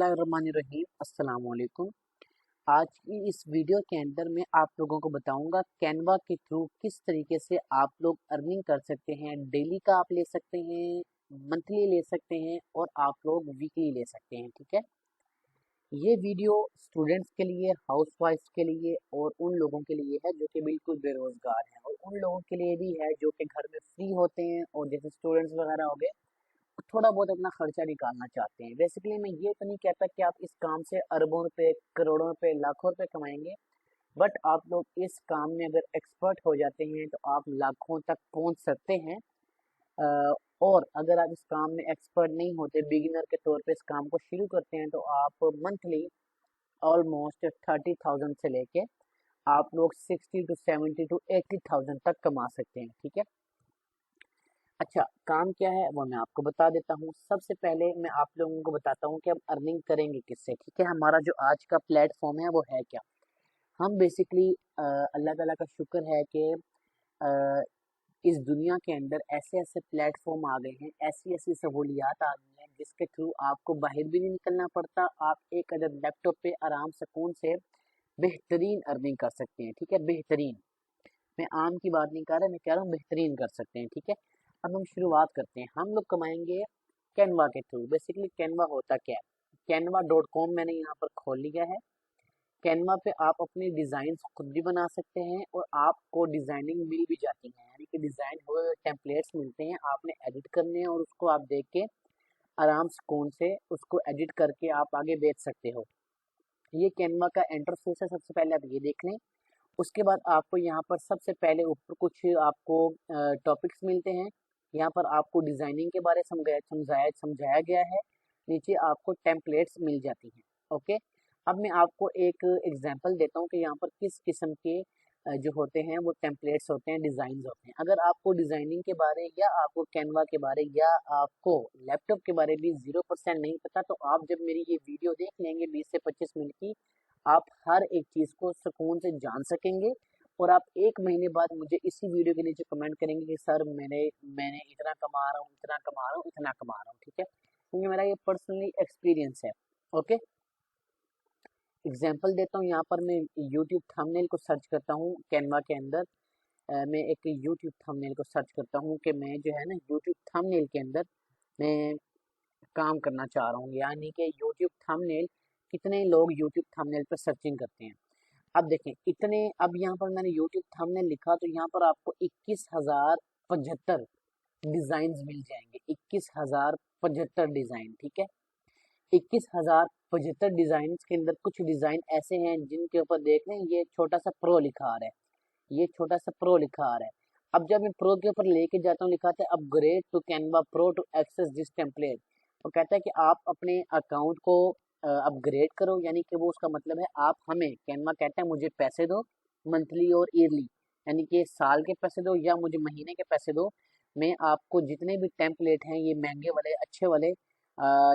बिस्मिल्लाहिर्रहमानिर्रहीम अस्सलाम वालेकुम। आज की इस वीडियो के अंदर मैं आप लोगों को बताऊंगा कैनवा के थ्रू किस तरीके से आप लोग अर्निंग कर सकते हैं। डेली का आप ले सकते हैं, मंथली ले सकते हैं और आप लोग वीकली ले सकते हैं। ठीक है, ये वीडियो स्टूडेंट्स के लिए, हाउसवाइफ्स के लिए और उन लोगों के लिए है जो कि बिल्कुल बेरोजगार हैं, और उन लोगों के लिए भी है जो कि घर में फ्री होते हैं और जैसे स्टूडेंट्स वगैरह हो गए, थोड़ा बहुत अपना खर्चा निकालना चाहते हैं। बेसिकली मैं ये तो नहीं कहता कि आप इस काम से अरबों रुपए, करोड़ों रुपए, लाखों रुपए कमाएंगे, बट आप लोग इस काम में अगर एक्सपर्ट हो जाते हैं तो आप लाखों तक पहुंच सकते हैं। और अगर आप इस काम में एक्सपर्ट नहीं होते, बिगिनर के तौर पे इस काम को शुरू करते हैं, तो आप मंथली ऑलमोस्ट 30,000 से लेके आप लोग 60 to 70 to 80,000 तक कमा सकते हैं। ठीक है, अच्छा काम क्या है वो मैं आपको बता देता हूँ। सबसे पहले मैं आप लोगों को बताता हूँ कि हम अर्निंग करेंगे किससे। ठीक है, हमारा जो आज का प्लेटफॉर्म है वो है क्या। हम बेसिकली अल्लाह ताला का शुक्र है कि अ, इस दुनिया के अंदर ऐसे ऐसे प्लेटफॉर्म आ गए हैं, ऐसी ऐसी सहूलियात आ गई हैं जिसके थ्रू आपको बाहर भी नहीं निकलना पड़ता। आप एक अदर लैपटॉप पे आराम सुकून से बेहतरीन अर्निंग कर सकते हैं। ठीक है, बेहतरीन, मैं आम की बात नहीं कर रहा, मैं कह रहा हूँ बेहतरीन कर सकते हैं। ठीक है, अब हम शुरुआत करते हैं। हम लोग कमाएंगे कैनवा के थ्रू। बेसिकली कैनवा होता क्या है, canva.com मैंने यहाँ पर खोल लिया है। कैनवा पे आप अपनी डिज़ाइन खुद भी बना सकते हैं और आपको डिज़ाइनिंग मिल भी जाती है, यानी कि डिज़ाइन हुए हुए टेम्पलेट्स मिलते हैं, आपने एडिट करने हैं और उसको आप देख के आराम सुकून से उसको एडिट करके आप आगे बेच सकते हो। ये कैनवा का इंटरफेस है, सबसे पहले आप ये देख लें। उसके बाद आपको यहाँ पर सबसे पहले ऊपर कुछ आपको टॉपिक्स मिलते हैं। यहाँ पर आपको डिज़ाइनिंग के बारे समझाया समझाया गया है। नीचे आपको टेम्पलेट्स मिल जाती हैं। ओके, अब मैं आपको एक एग्जांपल देता हूँ कि यहाँ पर किस किस्म के जो होते हैं वो टेम्पलेट्स होते हैं, डिज़ाइंस होते हैं। अगर आपको डिज़ाइनिंग के बारे या आपको कैनवा के बारे या आपको लैपटॉप के बारे भी 0% नहीं पता, तो आप जब मेरी ये वीडियो देख लेंगे 20 से 25 मिनट की, आप हर एक चीज़ को सुकून से जान सकेंगे। और आप 1 महीने बाद मुझे इसी वीडियो के नीचे कमेंट करेंगे कि सर मैंने मैंने इतना कमा रहा हूँ, इतना कमा रहा हूँ, इतना कमा रहा हूँ। ठीक है, क्योंकि मेरा ये पर्सनली एक्सपीरियंस है। ओके, एग्जांपल देता हूँ। यहाँ पर मैं यूट्यूब थंबनेल को सर्च करता हूँ कैनवा के अंदर। मैं एक यूट्यूब थंबनेल को सर्च करता हूँ कि मैं जो है ना यूट्यूब थंबनेल के अंदर मैं काम करना चाह रहा हूँ, यानी कि यूट्यूब थंबनेल, कितने लोग यूट्यूब थंबनेल पर सर्चिंग करते हैं। अब देखें इतने, अब यहाँ पर मैंने यूट्यूब थंबनेल लिखा तो यहाँ पर आपको 21,075 डिजाइन मिल जाएंगे। 21,075 डिजाइन। ठीक है, 21,075 डिजाइन के अंदर कुछ डिजाइन ऐसे हैं जिनके ऊपर देख लें ये छोटा सा प्रो लिखा आ रहा है, ये छोटा सा प्रो लिखा आ रहा है। अब जब मैं प्रो के ऊपर लेके जाता हूँ, लिखा था upgrade to Canva pro to access this template. वो कहता है कि आप अपने अकाउंट को अपग्रेड करो, यानी कि वो उसका मतलब है आप हमें, कैनवा कहता है मुझे पैसे दो, मंथली और ईयरली, यानी कि साल के पैसे दो या मुझे महीने के पैसे दो। मैं आपको जितने भी टेम्पलेट हैं, ये महंगे वाले, अच्छे वाले,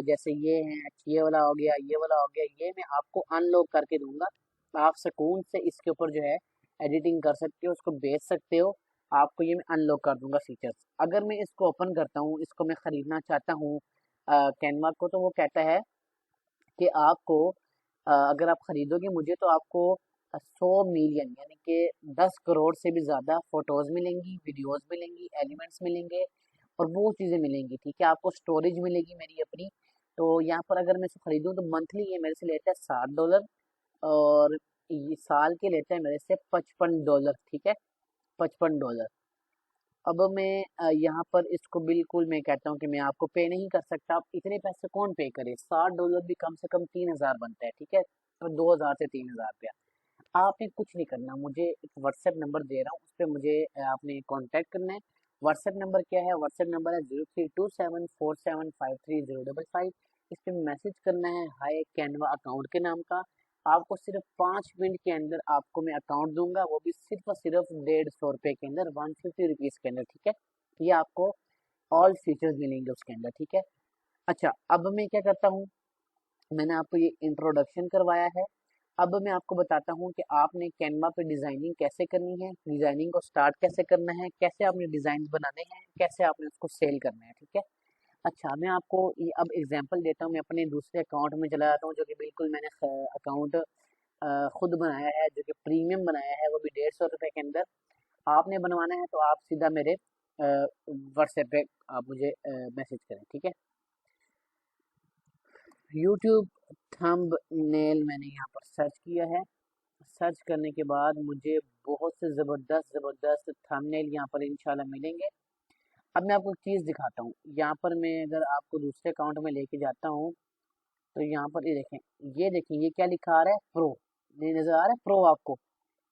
जैसे ये हैं, ये वाला हो गया, ये वाला हो गया, ये मैं आपको अनलॉक करके दूंगा। आप सुकून से इसके ऊपर जो है एडिटिंग कर सकते हो, उसको बेच सकते हो। आपको ये मैं अनलॉक कर दूंगा फीचर्स। अगर मैं इसको ओपन करता हूँ, इसको मैं ख़रीदना चाहता हूँ कैनवा को, तो वो कहता है कि आपको अगर आप ख़रीदोगे मुझे तो आपको 100 मिलियन, यानी कि 10 करोड़ से भी ज़्यादा फ़ोटोज़ मिलेंगी, वीडियोज़ मिलेंगी, एलिमेंट्स मिलेंगे और वो चीज़ें मिलेंगी। ठीक है, आपको स्टोरेज मिलेगी मेरी अपनी। तो यहाँ पर अगर मैं इसको ख़रीदूँ तो मंथली ये मेरे से लेता है $60 और ये साल के लेते हैं मेरे से $55। ठीक है, $55। अब मैं यहाँ पर इसको बिल्कुल मैं कहता हूँ कि मैं आपको पे नहीं कर सकता। आप इतने पैसे कौन पे करे, $60 भी कम से कम 3,000 बनता है। ठीक है, तो 2,000 से 3,000 रुपया। आपने कुछ नहीं करना, मुझे एक व्हाट्सएप नंबर दे रहा हूँ, उस पर मुझे आपने कांटेक्ट करना है। व्हाट्सएप नंबर क्या है, व्हाट्सएप नंबर है 032747530555। इस पर मैसेज करना है हाय कैनवा अकाउंट के नाम का। आपको सिर्फ 5 मिनट के अंदर आपको मैं अकाउंट दूंगा, वो भी सिर्फ और सिर्फ ₹150 के अंदर, 150 रुपीज़ के अंदर। ठीक है, ये आपको ऑल फीचर्स मिलेंगे उसके अंदर। ठीक है, अच्छा अब मैं क्या करता हूँ, मैंने आपको ये इंट्रोडक्शन करवाया है। अब मैं आपको बताता हूँ कि आपने कैनवा पे डिज़ाइनिंग कैसे करनी है, डिज़ाइनिंग को स्टार्ट कैसे करना है, कैसे आपने डिज़ाइन बनाने हैं, कैसे आपने उसको सेल करना है। ठीक है, अच्छा, मैं आपको अब एग्जांपल देता हूँ। मैं अपने दूसरे अकाउंट में चला जाता हूँ, जो कि बिल्कुल मैंने अकाउंट खुद बनाया है, जो कि प्रीमियम बनाया है, वो भी 150 रुपये के अंदर। आपने बनवाना है तो आप सीधा मेरे व्हाट्सएप पे आप मुझे मैसेज करें, ठीक है। यूट्यूब थंबनेल मैंने यहाँ पर सर्च किया है। सर्च करने के बाद मुझे बहुत से ज़बरदस्त ज़बरदस्त थंबनेल यहाँ पर इंशाल्लाह मिलेंगे। अब मैं आपको एक चीज़ दिखाता हूँ। यहाँ पर मैं अगर आपको दूसरे अकाउंट में लेके जाता हूँ, तो यहाँ पर ये देखें ये क्या लिखा आ रहा है, प्रो। ये नज़र आ रहा है प्रो आपको?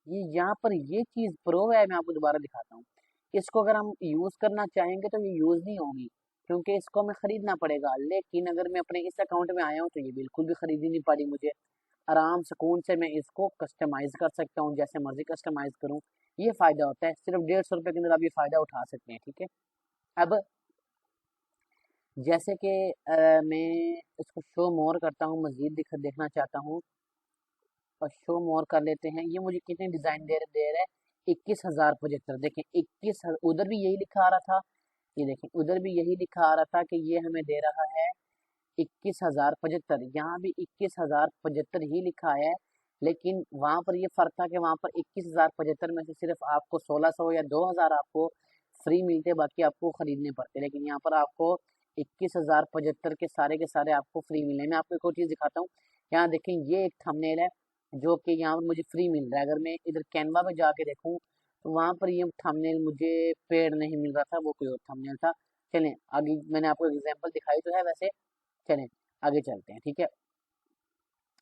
ये यहाँ पर ये चीज़ प्रो है। मैं आपको दोबारा दिखाता हूँ। इसको अगर हम यूज़ करना चाहेंगे तो ये यूज़ नहीं होगी, क्योंकि इसको हमें ख़रीदना पड़ेगा। लेकिन अगर मैं अपने इस अकाउंट में आया हूँ तो ये बिल्कुल भी ख़रीदनी नहीं पड़ी मुझे। आराम सुकून से मैं इसको कस्टमाइज़ कर सकता हूँ, जैसे मर्ज़ी कस्टमाइज़ करूँ। ये फ़ायदा होता है, सिर्फ 150 रुपये के अंदर आप ये फ़ायदा उठा सकते हैं, ठीक है। अब जैसे कि मैं इसको शो मोर करता हूँ, मज़ीद देखना चाहता हूँ, और शो मोर कर लेते हैं। ये मुझे कितने डिज़ाइन दे रहा है, 21,075। देखें 21, उधर भी यही लिखा आ रहा था। ये देखें उधर भी यही लिखा आ रहा था कि ये हमें दे रहा है 21,075। यहाँ भी 21,075 ही लिखा है। लेकिन वहाँ पर ये फ़र्क था कि वहाँ पर 21,075 में से सिर्फ आपको 1,600 या 2,000 आपको फ्री मिलते, बाकी आपको खरीदने पड़ते। लेकिन यहाँ पर आपको 21,075 के सारे आपको फ्री मिले। मैं आपको एक और चीज़ दिखाता हूँ। यहाँ देखें ये एक थंबनेल है, जो कि यहाँ पर मुझे फ्री मिल रहा है। अगर मैं इधर कैनवा पे जाके देखूँ तो वहाँ पर ये थंबनेल मुझे पेड नहीं मिल रहा था, वो कोई और थंबनेल था। चलें आगे, मैंने आपको एग्जांपल दिखाई तो है वैसे। चलें आगे चलते हैं, ठीक है।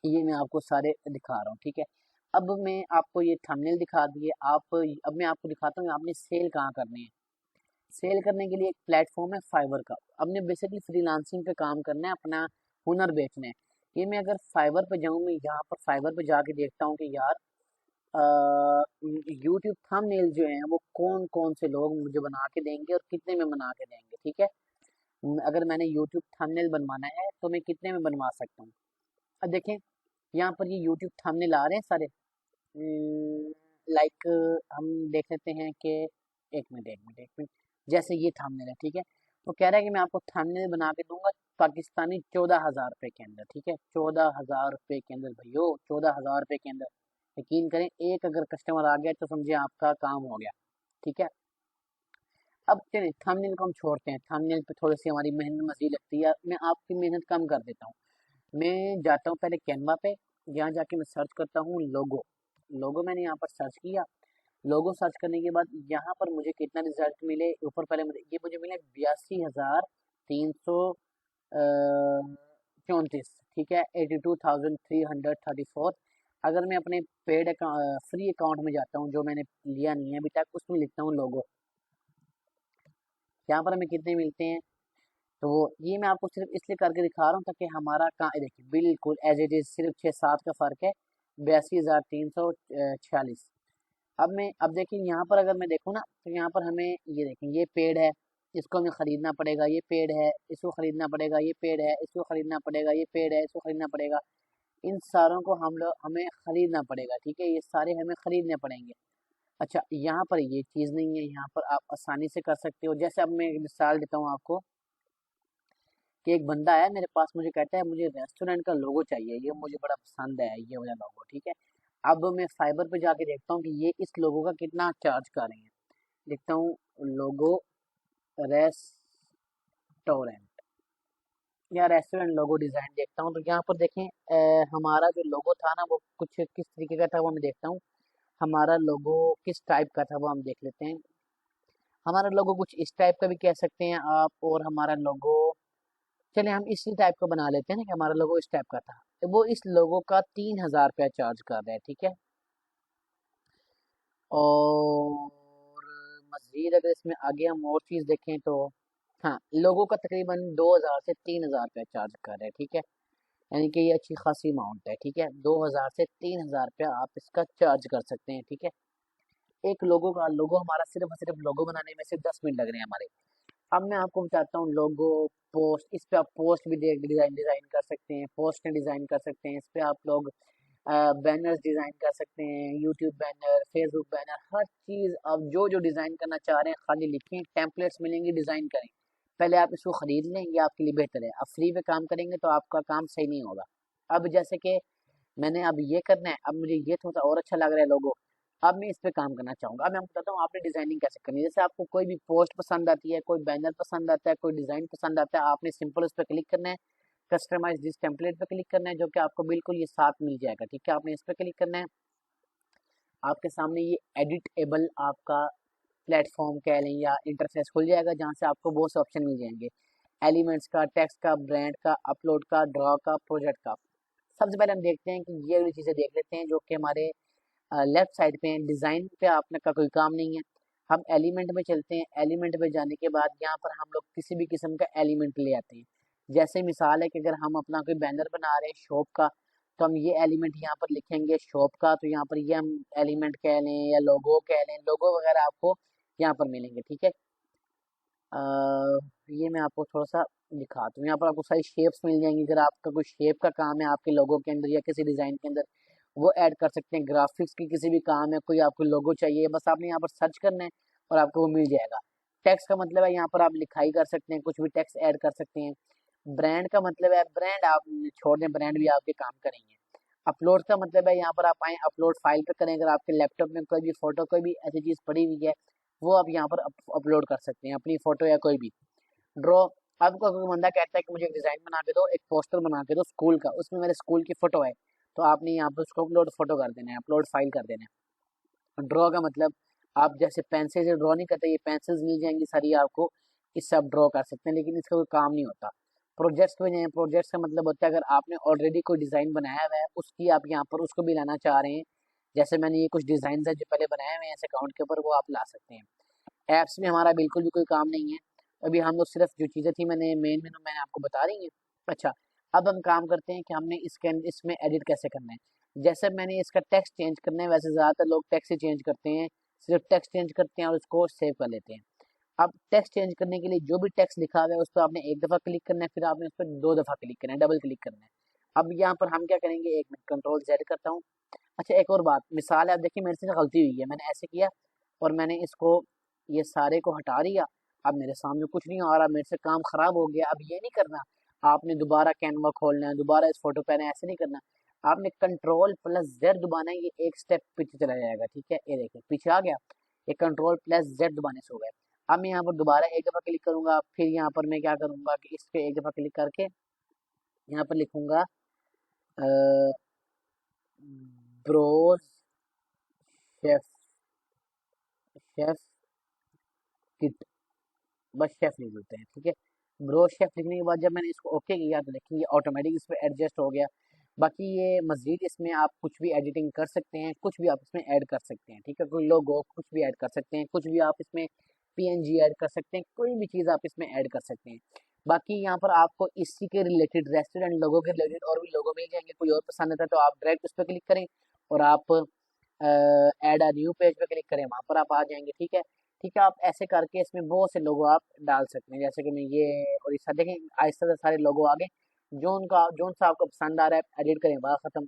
ये मैं आपको सारे दिखा रहा हूँ, ठीक है। अब मैं आपको ये थंबनेल दिखा दिए। अब मैं आपको दिखाता हूँ आपने सेल कहाँ करने हैं। सेल करने के लिए एक प्लेटफॉर्म है फाइवर का। हमने बेसिकली फ्रीलांसिंग पे काम करना है, अपना हुनर बेचना है। ये मैं अगर फाइवर पे जाऊँ, मैं यहाँ पर फाइवर पे जाके देखता हूँ कि यार यूट्यूब थंबनेल जो हैं वो कौन कौन से लोग मुझे बना के देंगे और कितने में बना के देंगे, ठीक है। अगर मैंने यूट्यूब थंबनेल बनवाना है तो मैं कितने में बनवा सकता हूँ। अब देखें यहाँ पर ये यूट्यूब थंबनेल आ रहे हैं सारे। लाइक हम देख लेते हैं कि एक मिनट जैसे ये थंबनेल है, ठीक है। तो कह रहा है कि मैं आपको थंबनेल बना के दूंगा पाकिस्तानी 14,000 रुपये के अंदर, ठीक है। 14,000 रुपये के अंदर भैया, 14,000 रुपये के अंदर। यकीन करें, एक अगर कस्टमर आ गया तो समझे आपका काम हो गया, ठीक है। अब चलिए थंबनेल को हम छोड़ते हैं। थंबनेल पे थोड़ी सी हमारी मेहनत मजीद लगती है, मैं आपकी मेहनत कम कर देता हूँ। मैं जाता हूँ पहले कैनवा पे। यहाँ जाके मैं सर्च करता हूँ लोगो। लोगो मैंने यहाँ पर सर्च किया। लोगो सर्च करने के बाद यहाँ पर मुझे कितना रिजल्ट मिले, ऊपर पहले मुझे मिले 82,334, ठीक है। 82,334। अगर मैं अपने पेड फ्री अकाउंट में जाता हूँ, जो मैंने लिया नहीं है अभी तक, उसमें लिखता हूँ लोगो। यहाँ पर हमें कितने मिलते हैं, तो ये मैं आपको सिर्फ इसलिए करके दिखा रहा हूँ ताकि हमारा काम देखिए बिल्कुल एज इट इज, सिर्फ 6-7 का फर्क है। 82,346। अब देखिए यहाँ पर अगर मैं देखूँ ना, तो यहाँ पर हमें ये देखें ये पेड़ है, इसको हमें खरीदना पड़ेगा। ये पेड़ है, इसको खरीदना पड़ेगा। ये पेड़ है, इसको खरीदना पड़ेगा। ये पेड़ है, इसको खरीदना पड़ेगा। इन सारों को हमें खरीदना पड़ेगा, ठीक है। ये सारे हमें खरीदने पड़ेंगे। अच्छा, यहाँ पर ये चीज़ नहीं है। यहाँ पर आप आसानी से कर सकते हो। जैसे अब मैं एक मिसाल देता हूँ आपको कि एक बंदा है मेरे पास, मुझे कहता है मुझे रेस्टोरेंट का लोगो चाहिए, ये मुझे बड़ा पसंद है ये वाला लोगो, ठीक है। अब मैं फाइबर पे जाके देखता हूँ कि ये इस लोगो का कितना चार्ज कर रहे हैं। देखता हूँ लोगो रेस्टोरेंट, या रेस्टोरेंट लोगो डिज़ाइन देखता हूँ। तो यहाँ पर देखें हमारा जो लोगो था ना वो कुछ किस तरीके का था, वो मैं देखता हूँ। हमारा लोगो किस टाइप का था वो हम देख लेते हैं। हमारा लोगो कुछ इस टाइप का भी कह सकते हैं आप, और हमारा लोगो, चलिए हम इसी टाइप का बना लेते हैं ना कि हमारा लोगो इस टाइप का था। तो वो इस लोगो का 3,000 रुपया चार्ज कर रहा है, ठीक है। और मजीद अगर इसमें आगे हम और चीज़ देखें तो हाँ, लोगों का तकरीबन 2,000 से 3,000 रुपया चार्ज कर रहे हैं, ठीक है। यानी कि ये अच्छी खासी अमाउंट है, ठीक है। 2,000 से 3,000 रुपया आप इसका चार्ज कर सकते हैं, ठीक है। एक लोगो हमारा सिर्फ और सिर्फ लोगो बनाने में सिर्फ 10 मिनट लग रहे हैं हमारे। अब मैं आपको बताता हूँ लोगो पोस्ट। इस पे आप पोस्ट भी डिजाइन डिजाइन कर सकते हैं, पोस्ट डिजाइन कर सकते हैं। इस पे आप लोग बैनर्स डिजाइन कर सकते हैं, यूट्यूब बैनर, फेसबुक बैनर, हर चीज आप जो जो डिजाइन करना चाह रहे हैं खाली लिखें, टेम्पलेट्स मिलेंगे, डिजाइन करें। पहले आप इसको खरीद लें, ये आपके लिए बेहतर है। अब फ्री पे काम करेंगे तो आपका काम सही नहीं होगा। अब जैसे कि मैंने अब ये करना है, अब मुझे ये थोड़ा सा और अच्छा लग रहा है लोगो, अब मैं इस पे काम करना चाहूंगा। अब मैं आपको बताता हूँ आपने डिजाइनिंग कैसे करनी है। जैसे आपको कोई भी पोस्ट पसंद आती है, कोई बैनर पसंद आता है, कोई डिजाइन पसंद आता है, आपने सिंपल उस पर क्लिक करना है, कस्टमाइज दिस टेम्पलेट पे क्लिक करना है, जो कि आपको बिल्कुल ये साथ मिल जाएगा। ठीक है, आपने इस पे क्लिक करना है, आपके सामने ये एडिटेबल आपका प्लेटफॉर्म कह लें या इंटरफेस खुल जाएगा, जहाँ से आपको बहुत से ऑप्शन मिल जाएंगे, एलिमेंट्स का, टेक्स्ट का, ब्रांड का, अपलोड का, ड्रॉ का, प्रोजेक्ट का। सबसे पहले हम देखते हैं कि ये वाली चीज़ें देख लेते हैं जो कि हमारे लेफ्ट साइड पे हैं। डिज़ाइन पे आपने का कोई काम नहीं है। हम एलिमेंट में चलते हैं। एलिमेंट में जाने के बाद यहाँ पर हम लोग किसी भी किस्म का एलिमेंट ले आते हैं। जैसे मिसाल है कि अगर हम अपना कोई बैनर बना रहे हैं शॉप का, तो हम ये एलिमेंट यहाँ पर लिखेंगे शॉप का, तो यहाँ पर ये हम एलिमेंट कह लें या लोगो कह लें, लोगो वगैरह आपको यहाँ पर मिलेंगे। ठीक है, अ, ये मैं आपको थोड़ा सा दिखाता हूँ। यहाँ पर आपको सारी शेप्स मिल जाएंगी। अगर आपका कोई शेप का काम है आपके लोगो के अंदर या किसी डिज़ाइन के अंदर, वो ऐड कर सकते हैं। ग्राफिक्स की किसी भी काम है, कोई आपको लोगो चाहिए, बस आपने यहाँ पर सर्च करना है और आपको वो मिल जाएगा। टेक्स्ट का मतलब है यहाँ पर आप लिखाई कर सकते हैं, कुछ भी टेक्स्ट ऐड कर सकते हैं। ब्रांड का मतलब है ब्रांड आप छोड़ दें, ब्रांड भी आपके काम करेंगे। अपलोड का मतलब है यहाँ पर आप आए अपलोड फाइल पे करें। अगर आपके लैपटॉप में कोई भी फोटो, कोई भी ऐसी चीज़ पड़ी हुई है, वो आप यहाँ पर अपलोड कर सकते हैं, अपनी फोटो या कोई भी। ड्रॉ, आपको कोई बंदा कहता है कि मुझे एक डिज़ाइन बना के दो, एक पोस्टर बना के दो स्कूल का, उसमें मेरे स्कूल की फ़ोटो है, तो आपने यहाँ पर उसको अपलोड फ़ोटो कर देना है, अपलोड फाइल कर देना है। ड्रॉ का मतलब आप जैसे पेंसिल से ड्रॉ नहीं करते, ये पेंसिल्स मिल जाएंगी सारी आपको, इससे आप ड्रॉ कर सकते हैं, लेकिन इसका कोई काम नहीं होता। प्रोजेक्ट्स में जाएँ, प्रोजेक्ट्स का मतलब होता है अगर आपने ऑलरेडी कोई डिज़ाइन बनाया हुआ है, उसकी आप यहाँ पर उसको भी लाना चाह रहे हैं। जैसे मैंने ये कुछ डिज़ाइन है जो पहले बनाए हुए हैं इस अकाउंट के ऊपर, वो आप ला सकते हैं। ऐप्स में हमारा बिल्कुल भी कोई काम नहीं है। अभी हम लोग सिर्फ जो चीज़ें थी मैंने मेन मेनू मैंने आपको बता रही हैं। अच्छा, अब हम काम करते हैं कि हमने इसमें एडिट कैसे करना है। जैसे मैंने इसका टेक्स्ट चेंज करना है, वैसे ज़्यादातर लोग टेक्स्ट ही चेंज करते हैं, सिर्फ टेक्स्ट चेंज करते हैं और उसको सेव कर लेते हैं। अब टेक्स्ट चेंज करने के लिए जो भी टेक्स्ट लिखा हुआ है उस पर आपने एक दफ़ा क्लिक करना है, फिर आपने उस पर दो दफ़ा क्लिक करना है, डबल क्लिक करना है। अब यहाँ पर हम क्या करेंगे, एक मिनट कंट्रोल जेड करता हूँ। अच्छा, एक और बात, मिसाल है, अब देखिए मेरे से ना गलती हुई है, मैंने ऐसे किया और मैंने इसको ये सारे को हटा दिया। अब मेरे सामने कुछ नहीं आ रहा, मेरे से काम खराब हो गया। अब ये नहीं करना, आपने दोबारा कैनवा खोलना है, दोबारा इस फोटो पे आना है, ऐसे नहीं करना। आपने कंट्रोल प्लस जेड दबाना है, ये एक स्टेप पीछे चला जाएगा। ठीक है, ये देखिए पीछे आ गया, ये कंट्रोल प्लस जेड दबाने से हो गया। अब मैं यहाँ पर दोबारा एक दफ़ा क्लिक करूंगा, फिर यहाँ पर मैं क्या करूंगा कि इस पे एक दफ़ा क्लिक करके यहाँ पर लिखूंगा ब्रोज शेफ, शेफ किट, बस शेफ लिख देते हैं। ठीक है, ब्रो शेफ लिखने के बाद जब मैंने इसको ओके किया तो देखिए ये ऑटोमेटिक इस पर एडजस्ट हो गया। बाकी ये मज़ीद इसमें आप कुछ भी एडिटिंग कर सकते हैं, कुछ भी आप इसमें ऐड कर सकते हैं। ठीक है, कोई लोगो कुछ भी ऐड कर सकते हैं, कुछ भी आप इसमें पीएनजी ऐड कर सकते हैं, कोई भी चीज़ आप इसमें ऐड कर सकते हैं। बाकी यहाँ पर आपको इसी के रिलेटेड रेस्टोरेंट लोगों के रिलेटेड और भी लोगो मिल जाएंगे। कोई और पसंद आता है तो आप डायरेक्ट उस पर क्लिक करें और आप ऐड आ न्यू पेज पे क्लिक करें, वहाँ पर आप आ जाएंगे। ठीक है, ठीक है, आप ऐसे करके इसमें बहुत से लोगो आप डाल सकते हैं। जैसे कि मैं ये और इस देखें आहिस्ता से सारे लोगो आ गए, जो सा आपको पसंद आ रहा है एडिट करें, बात खत्म।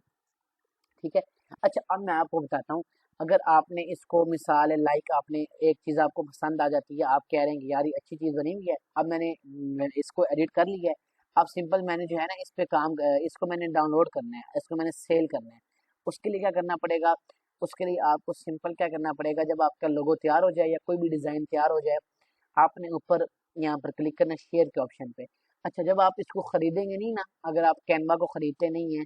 ठीक है, अच्छा अब मैं आपको बताता हूँ, अगर आपने इसको मिसाल है लाइक आपने एक चीज़ आपको पसंद आ जाती है, आप कह रहे हैं कि यार ये अच्छी चीज़ बनी हुई है, अब मैंने इसको एडिट कर लिया है। अब सिंपल मैंने जो है ना इस पे काम, इसको मैंने डाउनलोड करना है, इसको मैंने सेल करना है। उसके लिए क्या करना पड़ेगा, उसके लिए आपको सिंपल क्या करना पड़ेगा, जब आपका लोगो तैयार हो जाए या कोई भी डिज़ाइन तैयार हो जाए, आपने ऊपर यहाँ पर क्लिक करना है शेयर के ऑप्शन पे। अच्छा, जब आप इसको खरीदेंगे नहीं ना, अगर आप कैनवा को खरीदते नहीं हैं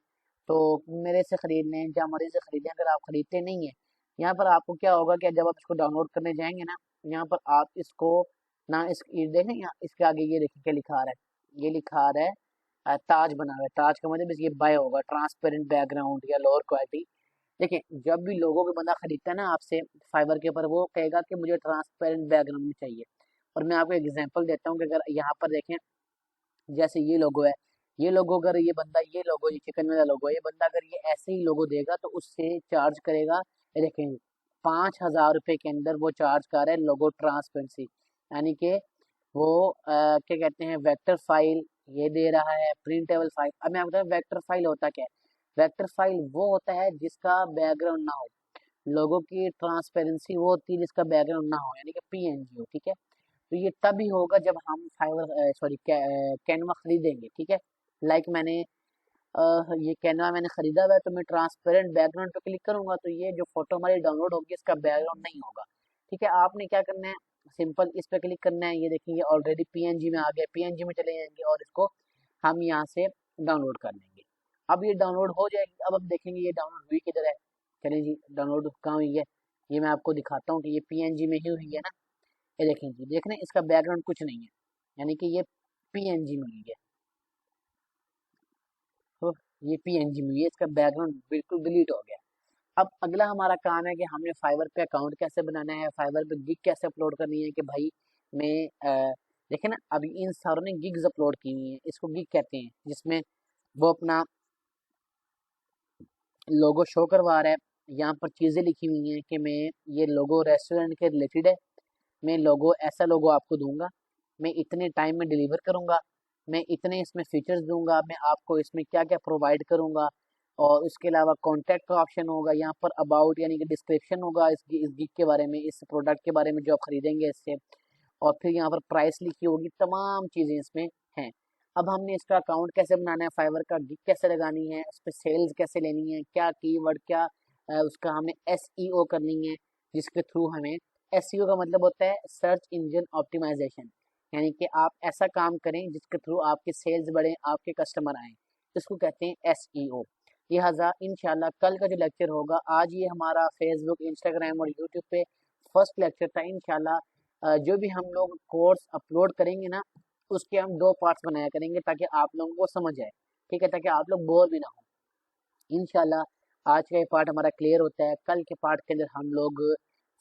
तो मेरे से खरीद लें, या मर्जी से खरीदें, अगर आप खरीदते नहीं हैं, यहाँ पर आपको क्या होगा कि जब आप इसको डाउनलोड करने जाएंगे ना, यहाँ पर आप इसको ना इस ये देखें, यहाँ इसके आगे ये देखिए क्या लिखा आ रहा है, ये लिखा आ रहा है ताज बना हुआ है। ताज का मतलब ये बाय होगा, ट्रांसपेरेंट बैकग्राउंड या लोअर क्वालिटी। देखिए जब भी लोगों को बंदा खरीदता है ना आपसे फाइबर के ऊपर, वो कहेगा कि मुझे ट्रांसपेरेंट बैकग्राउंड में चाहिए। और मैं आपको एग्जांपल देता हूँ कि अगर यहाँ पर देखें, जैसे ये लोगो है, ये लोगो अगर ये बंदा ये लोगो, ये चिकन वाला लोगो है, ये बंदा अगर ये ऐसे ही लोगो देगा तो उससे चार्ज करेगा, ये देखें 5,000 रुपये के अंदर वो चार्ज कर रहा है लोगो ट्रांसपेरेंसी। यानी कि वो क्या कहते हैं वेक्टर फाइल ये दे रहा है, प्रिंटेबल फाइल। अब मैं आपको बताऊँ वेक्टर फाइल होता क्या है। वेक्टर फाइल वो होता है जिसका बैकग्राउंड ना हो, लोगों की ट्रांसपेरेंसी वो होती है जिसका बैकग्राउंड ना हो, यानी कि पीएनजी हो। ठीक है, तो ये तभी होगा जब हम फाइवर सॉरी कैनवा खरीदेंगे, ठीक है। लाइक मैंने ये कैनवा मैंने खरीदा हुआ है, तो मैं ट्रांसपेरेंट बैकग्राउंड पे क्लिक करूंगा तो ये जो फोटो हमारी डाउनलोड होगी इसका बैकग्राउंड नहीं होगा, ठीक है। आपने क्या करना है, सिंपल इस पे क्लिक करना है, ये देखिए ऑलरेडी पीएनजी में आ गया, पीएनजी में चले जाएंगे और इसको हम यहाँ से डाउनलोड कर लेंगे। अब ये डाउनलोड हो जाएगी, अब हम देखेंगे ये डाउनलोड हुई किधर है। चलिए जी, डाउनलोड कहाँ हुई है, ये मैं आपको दिखाता हूँ कि ये पीएनजी में ही हुई है ना। ये देखें जी, देख रहे हैं इसका बैकग्राउंड कुछ नहीं है, यानी कि ये पीएनजी में हुई है। तो ये पीएनजी में हुई है, इसका बैकग्राउंड बिल्कुल डिलीट हो गया। अब अगला हमारा काम है कि हमने फाइवर पे अकाउंट कैसे बनाना है, फाइवर पे गिग कैसे अपलोड करनी है। कि भाई मैं देखे ना, अभी इन सारों ने गिग्स अपलोड की हुई है, इसको गिग कहते हैं, जिसमें वो अपना लोगो शो करवा रहा है। यहाँ पर चीज़ें लिखी हुई हैं कि मैं ये लोगो रेस्टोरेंट के रिलेटेड है, मैं लोगो ऐसा लोगो आपको दूंगा, मैं इतने टाइम में डिलीवर करूंगा, मैं इतने इसमें फीचर्स दूंगा, मैं आपको इसमें क्या क्या प्रोवाइड करूंगा। और उसके अलावा कॉन्टैक्ट का ऑप्शन होगा, यहाँ पर अबाउट यानी कि डिस्क्रिप्शन होगा इस गिग के बारे में, इस प्रोडक्ट के बारे में जो आप खरीदेंगे इससे। और फिर यहाँ पर प्राइस लिखी होगी, तमाम चीज़ें इसमें हैं। अब हमने इसका अकाउंट कैसे बनाना है, फाइवर का गिग कैसे लगानी है, उस पर सेल्स कैसे लेनी है, क्या कीवर्ड क्या उसका हमें एसईओ करनी है, जिसके थ्रू हमें एसईओ का मतलब होता है सर्च इंजन ऑप्टिमाइजेशन, यानी कि आप ऐसा काम करें जिसके थ्रू आपके सेल्स बढ़े, आपके कस्टमर आए, इसको कहते हैं एसईओ। लिहाजा इंशाल्लाह कल का जो लेक्चर होगा, आज ये हमारा फेसबुक, इंस्टाग्राम और यूट्यूब पे फर्स्ट लेक्चर था। इंशाल्लाह जो भी हम लोग कोर्स अपलोड करेंगे ना, उसके हम दो पार्ट्स बनाया करेंगे ताकि आप लोगों को समझ आए, ठीक है, ताकि आप लोग बोर भी ना हो। इंशाल्लाह आज का ये पार्ट हमारा क्लियर होता है, कल के पार्ट के अंदर हम लोग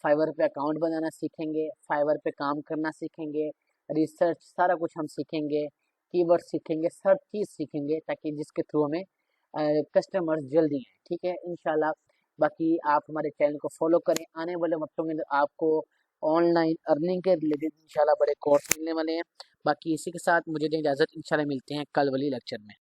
फाइवर पे अकाउंट बनाना सीखेंगे, फाइवर पे काम करना सीखेंगे, रिसर्च सारा कुछ हम सीखेंगे, कीवर्ड सीखेंगे, हर चीज़ सीखेंगे ताकि जिसके थ्रू हमें कस्टमर्स जल्दी आए, ठीक है इंशाल्लाह। बाकी आप हमारे चैनल को फॉलो करें, आने वाले वक्तों में आपको ऑनलाइन अर्निंग के रिलेटेड इंशाल्लाह बड़े कोर्स मिलने वाले हैं। बाकी इसी के साथ मुझे दें इजाज़त, इंशाल्लाह मिलते हैं कल वाली लेक्चर में।